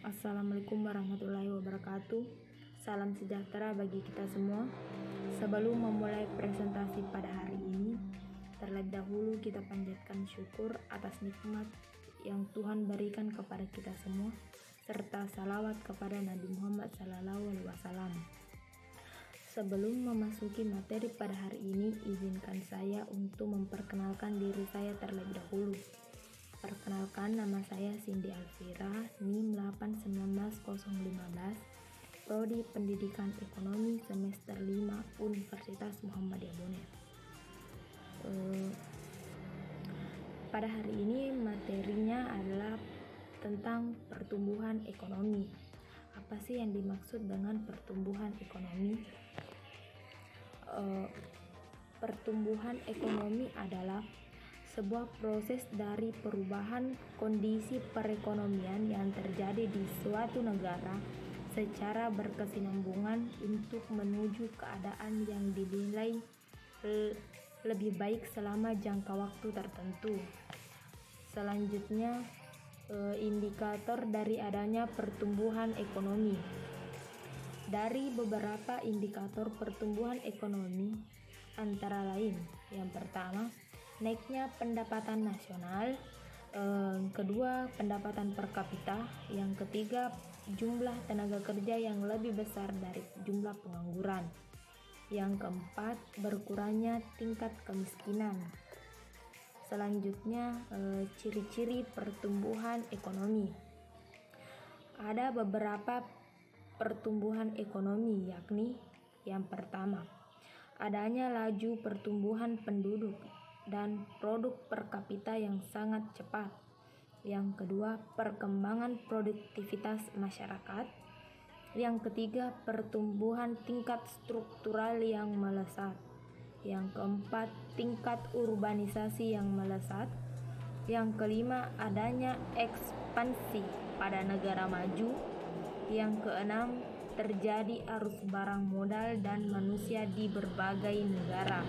Assalamualaikum warahmatullahi wabarakatuh. Salam sejahtera bagi kita semua. Sebelum memulai presentasi pada hari ini, terlebih dahulu kita panjatkan syukur atas nikmat yang Tuhan berikan kepada kita semua, serta salawat kepada Nabi Muhammad SAW. Sebelum memasuki materi pada hari ini, izinkan saya untuk memperkenalkan diri saya terlebih dahulu. Perkenalkan, nama saya Cindy Alfira, NIM 819015, Prodi Pendidikan Ekonomi semester 5 Universitas Muhammadiyah Boneh. Pada hari ini materinya adalah tentang pertumbuhan ekonomi. Apa sih yang dimaksud dengan pertumbuhan ekonomi? Pertumbuhan ekonomi adalah sebuah proses dari perubahan kondisi perekonomian yang terjadi di suatu negara secara berkesinambungan untuk menuju keadaan yang dinilai lebih baik selama jangka waktu tertentu. Selanjutnya, indikator dari adanya pertumbuhan ekonomi. Dari beberapa indikator pertumbuhan ekonomi antara lain, yang pertama, naiknya pendapatan nasional, kedua, pendapatan per kapita, yang ketiga, jumlah tenaga kerja yang lebih besar dari jumlah pengangguran, yang keempat, berkurangnya tingkat kemiskinan. Selanjutnya, ciri-ciri pertumbuhan ekonomi. Ada beberapa pertumbuhan ekonomi, yakni yang pertama, adanya laju pertumbuhan penduduk dan produk per kapita yang sangat cepat. Yang kedua, perkembangan produktivitas masyarakat. Yang ketiga, pertumbuhan tingkat struktural yang melesat. Yang keempat, tingkat urbanisasi yang melesat. Yang kelima, adanya ekspansi pada negara maju. Yang keenam, terjadi arus barang modal dan manusia di berbagai negara.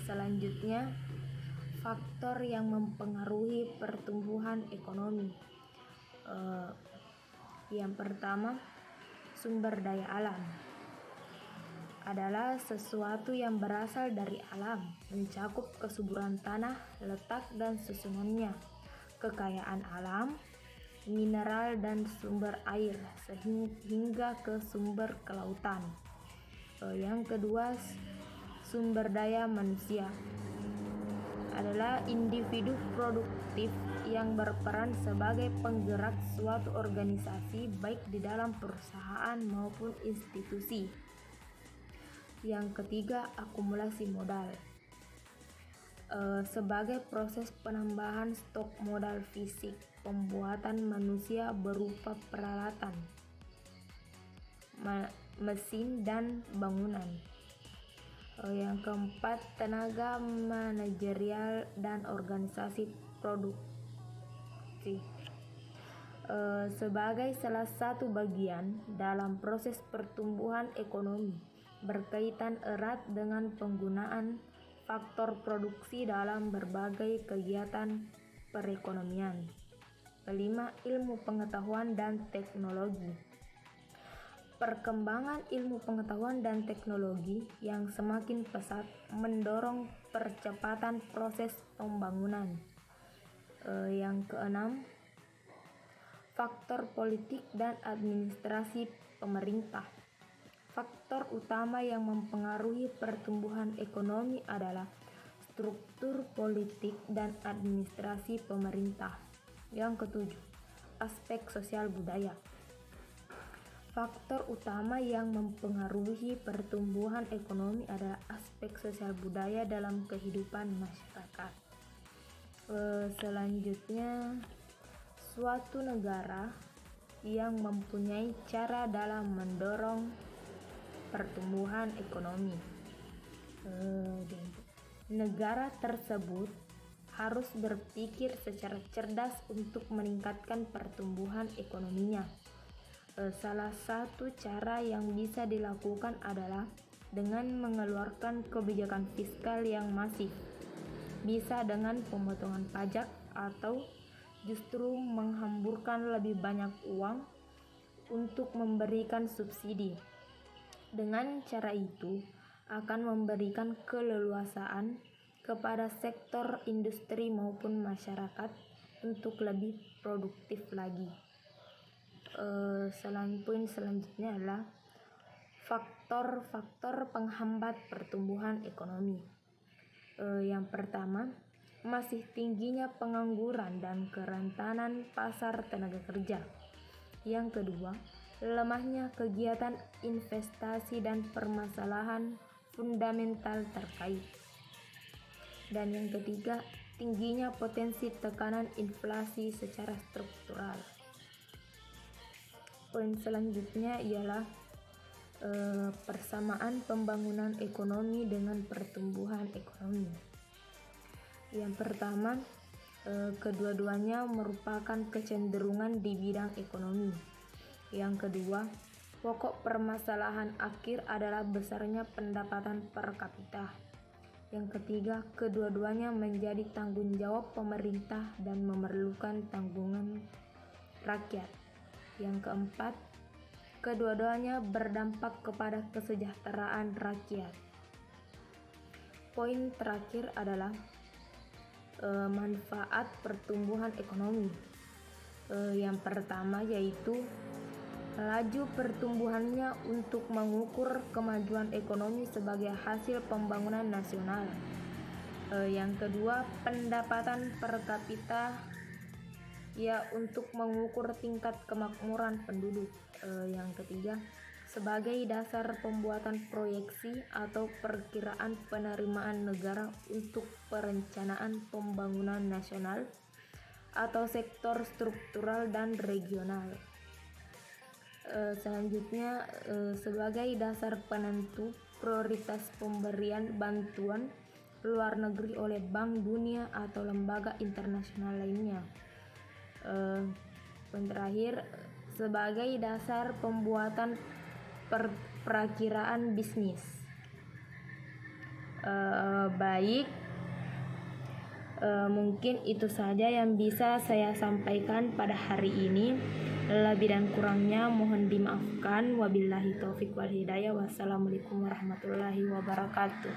Selanjutnya, faktor yang mempengaruhi pertumbuhan ekonomi. Yang pertama, sumber daya alam adalah sesuatu yang berasal dari alam, mencakup kesuburan tanah, letak dan susunannya, kekayaan alam, mineral dan sumber air, sehingga ke sumber kelautan. Yang kedua, sumber daya manusia adalah individu produktif yang berperan sebagai penggerak suatu organisasi baik di dalam perusahaan maupun institusi. Yang ketiga, akumulasi modal sebagai proses penambahan stok modal fisik pembuatan manusia berupa peralatan, mesin dan bangunan. Yang keempat, tenaga manajerial dan organisasi produksi sebagai salah satu bagian dalam proses pertumbuhan ekonomi, berkaitan erat dengan penggunaan faktor produksi dalam berbagai kegiatan perekonomian. Kelima, ilmu pengetahuan dan teknologi. Perkembangan ilmu pengetahuan dan teknologi yang semakin pesat mendorong percepatan proses pembangunan. Yang keenam, faktor politik dan administrasi pemerintah. Faktor utama yang mempengaruhi pertumbuhan ekonomi adalah struktur politik dan administrasi pemerintah. Yang ketujuh, aspek sosial budaya. Faktor utama yang mempengaruhi pertumbuhan ekonomi adalah aspek sosial budaya dalam kehidupan masyarakat. Selanjutnya, suatu negara yang mempunyai cara dalam mendorong pertumbuhan ekonomi. Negara tersebut harus berpikir secara cerdas untuk meningkatkan pertumbuhan ekonominya. Salah satu cara yang bisa dilakukan adalah dengan mengeluarkan kebijakan fiskal yang masif, bisa dengan pemotongan pajak atau justru menghamburkan lebih banyak uang untuk memberikan subsidi. Dengan cara itu akan memberikan keleluasaan kepada sektor industri maupun masyarakat untuk lebih produktif lagi. Poin selanjutnya adalah faktor-faktor penghambat pertumbuhan ekonomi. Yang pertama, masih tingginya pengangguran dan kerentanan pasar tenaga kerja. Yang kedua, lemahnya kegiatan investasi dan permasalahan fundamental terkait. Dan yang ketiga, tingginya potensi tekanan inflasi secara struktural. Poin selanjutnya ialah persamaan pembangunan ekonomi dengan pertumbuhan ekonomi. Yang pertama, kedua-duanya merupakan kecenderungan di bidang ekonomi. Yang kedua, pokok permasalahan akhir adalah besarnya pendapatan per kapita. Yang ketiga, kedua-duanya menjadi tanggung jawab pemerintah dan memerlukan tanggungan rakyat. Yang keempat, kedua-duanya berdampak kepada kesejahteraan rakyat. Poin terakhir adalah manfaat pertumbuhan ekonomi. Yang pertama yaitu laju pertumbuhannya untuk mengukur kemajuan ekonomi sebagai hasil pembangunan nasional. Yang kedua, pendapatan per kapita untuk mengukur tingkat kemakmuran penduduk. Yang ketiga, sebagai dasar pembuatan proyeksi atau perkiraan penerimaan negara untuk perencanaan pembangunan nasional atau sektor struktural dan regional. Selanjutnya, sebagai dasar penentu prioritas pemberian bantuan luar negeri oleh Bank Dunia atau lembaga internasional lainnya. Poin terakhir, sebagai dasar pembuatan perakiraan bisnis. Baik, mungkin itu saja yang bisa saya sampaikan pada hari ini. Lebih dan kurangnya mohon dimaafkan. Wabillahi taufik wal hidayah. Wassalamualaikum warahmatullahi wabarakatuh.